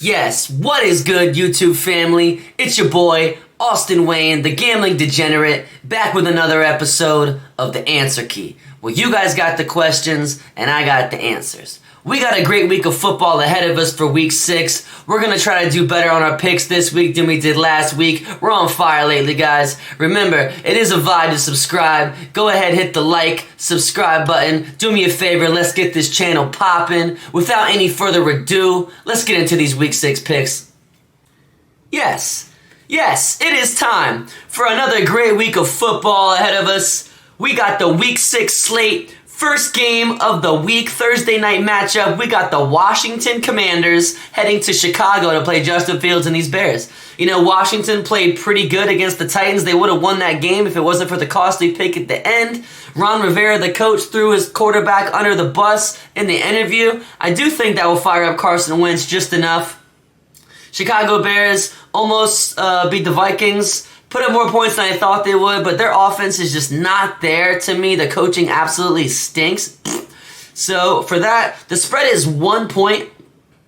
Yes, what is good, YouTube family? It's your boy, Austin Wayne, the gambling degenerate, back with another episode of The Answer Key. Well, you guys got the questions, and I got the answers. We got a great week of football ahead of us for week 6. We're going to try to do better on our picks this week than we did last week. We're on fire lately, guys. Remember, it is a vibe to subscribe. Go ahead, hit the like, subscribe button. Do me a favor, let's get this channel popping. Without any further ado, let's get into these week 6 picks. Yes, it is time for another great week of football ahead of us. We got the week 6 slate. First game of the week, Thursday night matchup, we got the Washington Commanders heading to Chicago to play Justin Fields and these Bears. You know, Washington played pretty good against the Titans. They would have won that game if it wasn't for the costly pick at the end. Ron Rivera, the coach, threw his quarterback under the bus in the interview. I do think that will fire up Carson Wentz just enough. Chicago Bears almost beat the Vikings. Put up more points than I thought they would, but their offense is just not there to me. The coaching absolutely stinks. So for that, the spread is 1 point.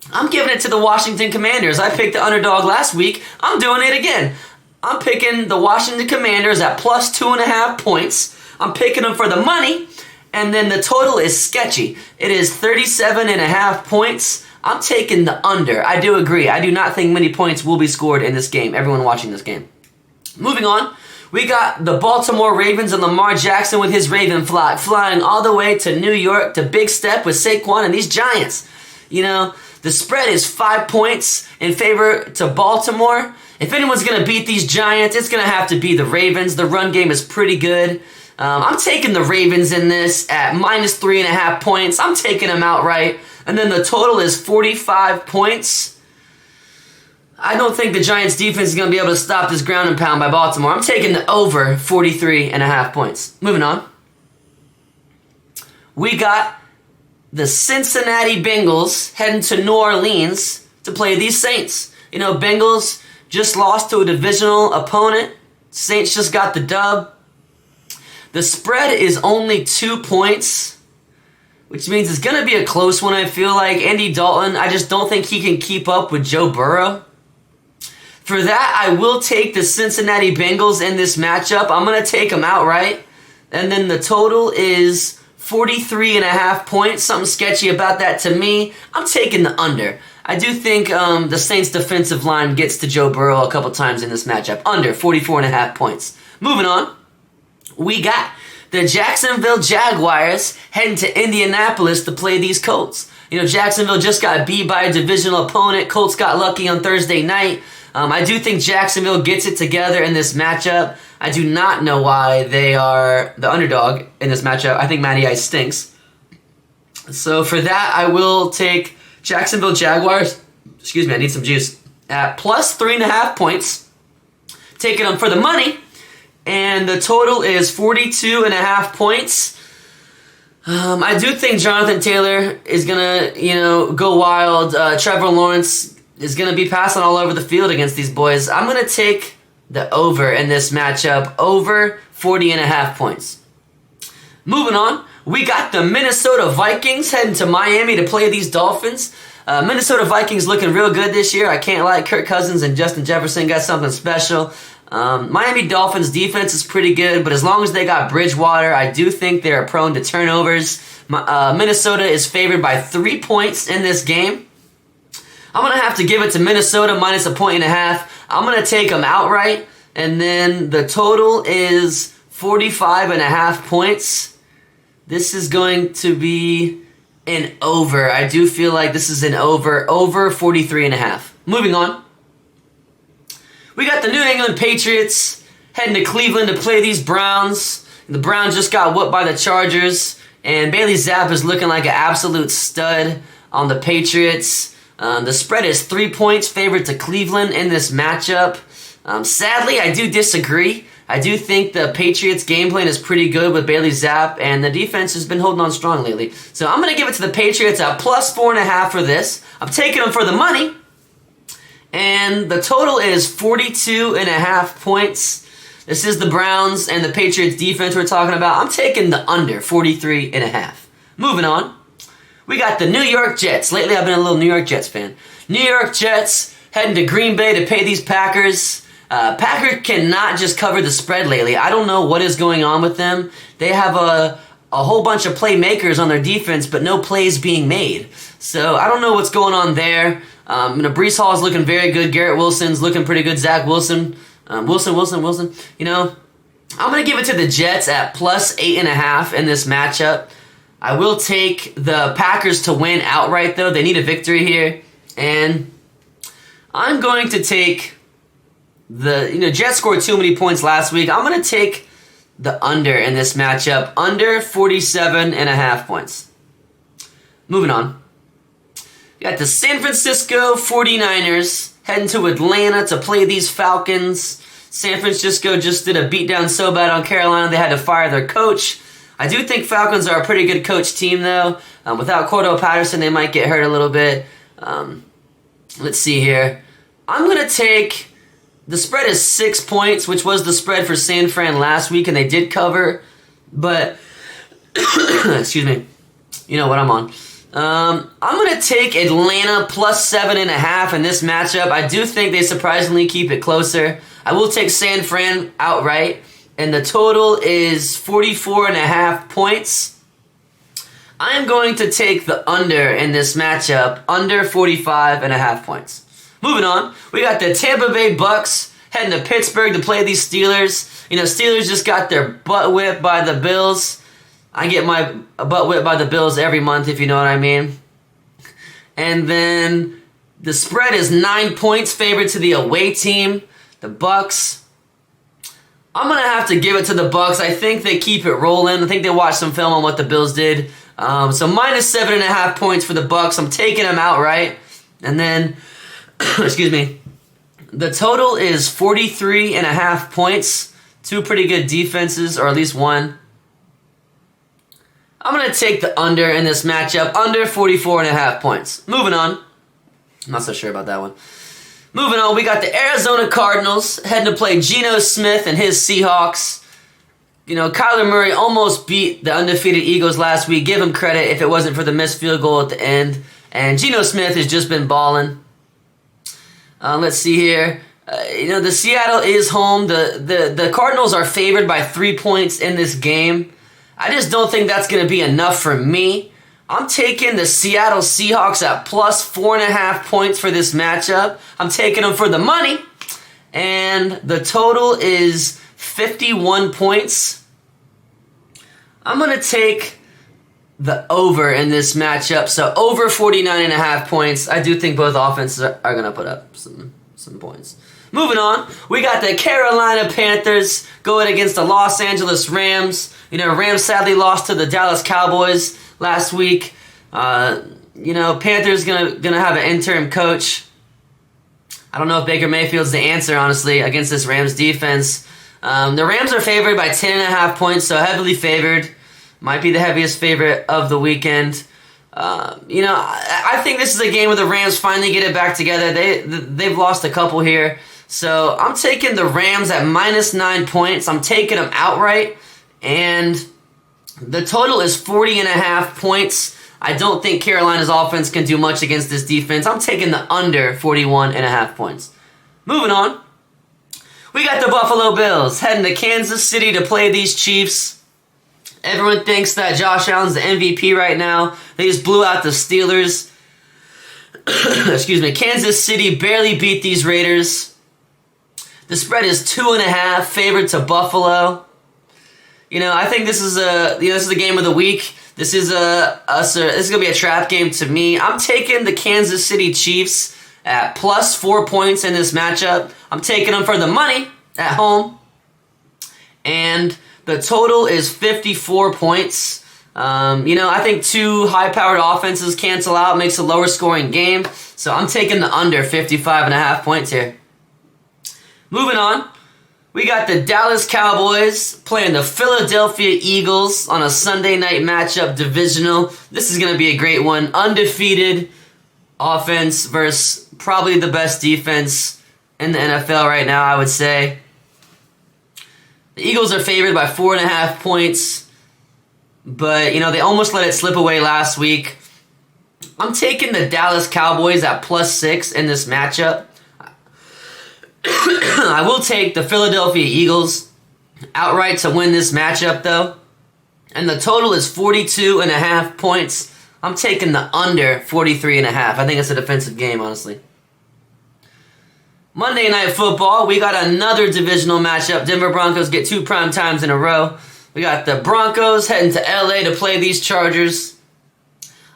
I'm giving it to the Washington Commanders. I picked the underdog last week. I'm doing it again. I'm picking the Washington Commanders at plus 2.5 points. I'm picking them for the money, and then the total is sketchy. It is 37.5 points. I'm taking the under. I do agree. I do not think many points will be scored in this game. Everyone watching this game. Moving on, we got the Baltimore Ravens and Lamar Jackson with his Raven flock flying all the way to New York to Big Step with Saquon and these Giants. You know, the spread is 5 points in favor to Baltimore. If anyone's going to beat these Giants, it's going to have to be the Ravens. The run game is pretty good. I'm taking the Ravens in this at minus 3.5 points. I'm taking them outright. And then the total is 45 points. I don't think the Giants' defense is going to be able to stop this ground and pound by Baltimore. I'm taking the over 43.5 points. Moving on. We got the Cincinnati Bengals heading to New Orleans to play these Saints. You know, Bengals just lost to a divisional opponent. Saints just got the dub. The spread is only 2 points, which means it's going to be a close one, I feel like. Andy Dalton, I just don't think he can keep up with Joe Burrow. For that, I will take the Cincinnati Bengals in this matchup. I'm going to take them outright. And then the total is 43.5 points. Something sketchy about that to me. I'm taking the under. I do think the Saints defensive line gets to Joe Burrow a couple times in this matchup. Under 44.5 points. Moving on, we got the Jacksonville Jaguars heading to Indianapolis to play these Colts. You know, Jacksonville just got beat by a divisional opponent. Colts got lucky on Thursday night. I do think Jacksonville gets it together in this matchup. I do not know why they are the underdog in this matchup. I think Matty Ice stinks. So for that, I will take Jacksonville Jaguars. Excuse me, I need some juice. At plus 3.5 points. Taking them for the money. And the total is 42.5 points. I do think Jonathan Taylor is going to, go wild. Trevor Lawrence is going to be passing all over the field against these boys. I'm going to take the over in this matchup, over 40.5 points. Moving on, we got the Minnesota Vikings heading to Miami to play these Dolphins. Minnesota Vikings looking real good this year. I can't lie, Kirk Cousins and Justin Jefferson got something special. Miami Dolphins defense is pretty good, but as long as they got Bridgewater, I do think they're prone to turnovers. Minnesota is favored by 3 points in this game. I'm going to have to give it to Minnesota minus 1.5 points. I'm going to take them outright. And then the total is 45.5 points. This is going to be an over. I do feel like this is an over 43.5. Moving on. We got the New England Patriots heading to Cleveland to play these Browns. The Browns just got whooped by the Chargers. And Bailey Zapp is looking like an absolute stud on the Patriots. The spread is 3 points favored to Cleveland in this matchup. Sadly, I do disagree. I do think the Patriots' game plan is pretty good with Bailey Zapp, and the defense has been holding on strong lately. So I'm going to give it to the Patriots at plus 4.5 for this. I'm taking them for the money. And the total is 42.5 points. This is the Browns and the Patriots defense we're talking about. I'm taking the under, 43.5. Moving on. We got the New York Jets. Lately, I've been a little New York Jets fan. New York Jets heading to Green Bay to pay these Packers. Packers cannot just cover the spread lately. I don't know what is going on with them. They have a whole bunch of playmakers on their defense, but no plays being made. So I don't know what's going on there. Breece Hall is looking very good. Garrett Wilson's looking pretty good. Zach Wilson. Wilson. You know, I'm going to give it to the Jets at plus 8.5 in this matchup. I will take the Packers to win outright, though. They need a victory here. And I'm going to take Jets scored too many points last week. I'm going to take the under in this matchup. Under 47.5 points. Moving on. We got the San Francisco 49ers heading to Atlanta to play these Falcons. San Francisco just did a beatdown so bad on Carolina they had to fire their coach. I do think Falcons are a pretty good coach team, though. Without Cordell Patterson, they might get hurt a little bit. Let's see here. I'm going to take... The spread is 6 points, which was the spread for San Fran last week, and they did cover. But, excuse me, you know what I'm on. I'm going to take Atlanta plus 7.5 in this matchup. I do think they surprisingly keep it closer. I will take San Fran outright, and the total is 44.5 points. I am going to take the under in this matchup, under 45.5 points. Moving on, we got the Tampa Bay Bucks heading to Pittsburgh to play these Steelers. You know, Steelers just got their butt whipped by the Bills. I get my butt whipped by the Bills every month, if you know what I mean. And then the spread is 9 points favored to the away team, the Bucks. I'm going to have to give it to the Bucks. I think they keep it rolling. I think they watched some film on what the Bills did. So minus 7.5 points for the Bucks. I'm taking them outright. And then, excuse me, the total is 43.5 points. Two pretty good defenses, or at least one. I'm going to take the under in this matchup, under 44.5 points. Moving on. I'm not so sure about that one. Moving on, we got the Arizona Cardinals heading to play Geno Smith and his Seahawks. You know, Kyler Murray almost beat the undefeated Eagles last week. Give him credit if it wasn't for the missed field goal at the end. And Geno Smith has just been balling. Let's see here. The Seattle is home. The Cardinals are favored by 3 points in this game. I just don't think that's going to be enough for me. I'm taking the Seattle Seahawks at plus 4.5 points for this matchup. I'm taking them for the money. And the total is 51 points. I'm going to take the over in this matchup. So over 49.5 points. I do think both offenses are going to put up some points. Moving on, we got the Carolina Panthers going against the Los Angeles Rams. You know, Rams sadly lost to the Dallas Cowboys last week. Panthers gonna have an interim coach. I don't know if Baker Mayfield's the answer, honestly, against this Rams defense. The Rams are favored by 10.5 points, so heavily favored. Might be the heaviest favorite of the weekend. I think this is a game where the Rams finally get it back together. They've lost a couple here. So I'm taking the Rams at minus 9 points. I'm taking them outright. And the total is 40.5 points. I don't think Carolina's offense can do much against this defense. I'm taking the under 41.5 points. Moving on. We got the Buffalo Bills heading to Kansas City to play these Chiefs. Everyone thinks that Josh Allen's the MVP right now. They just blew out the Steelers. Excuse me. Kansas City barely beat these Raiders. The spread is 2.5 favored to Buffalo. I think this is the game of the week. This is gonna be a trap game to me. I'm taking the Kansas City Chiefs at plus 4 points in this matchup. I'm taking them for the money at home, and the total is 54 points. I think two high-powered offenses cancel out, makes a lower scoring game. So I'm taking the under 55.5 points here. Moving on. We got the Dallas Cowboys playing the Philadelphia Eagles on a Sunday night matchup, divisional. This is going to be a great one. Undefeated offense versus probably the best defense in the NFL right now, I would say. The Eagles are favored by 4.5 points, but, they almost let it slip away last week. I'm taking the Dallas Cowboys at +6 in this matchup. I will take the Philadelphia Eagles outright to win this matchup, though. And the total is 42.5 points. I'm taking the under 43.5. I think it's a defensive game, honestly. Monday Night Football, we got another divisional matchup. Denver Broncos get 2 prime times in a row. We got the Broncos heading to LA to play these Chargers.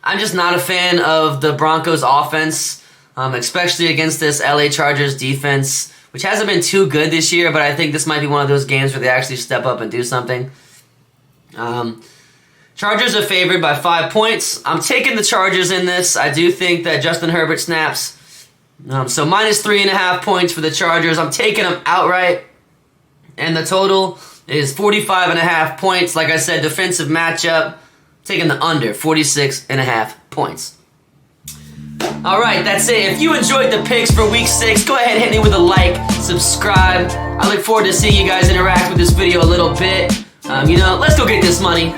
I'm just not a fan of the Broncos offense, especially against this LA Chargers defense, which hasn't been too good this year, but I think this might be one of those games where they actually step up and do something. Chargers are favored by 5 points. I'm taking the Chargers in this. I do think that Justin Herbert snaps. So -3.5 points for the Chargers. I'm taking them outright. And the total is 45.5 points. Like I said, defensive matchup. Taking the under, 46.5 points. Alright, that's it. If you enjoyed the picks for Week 6, go ahead and hit me with a like, subscribe. I look forward to seeing you guys interact with this video a little bit. Let's go get this money.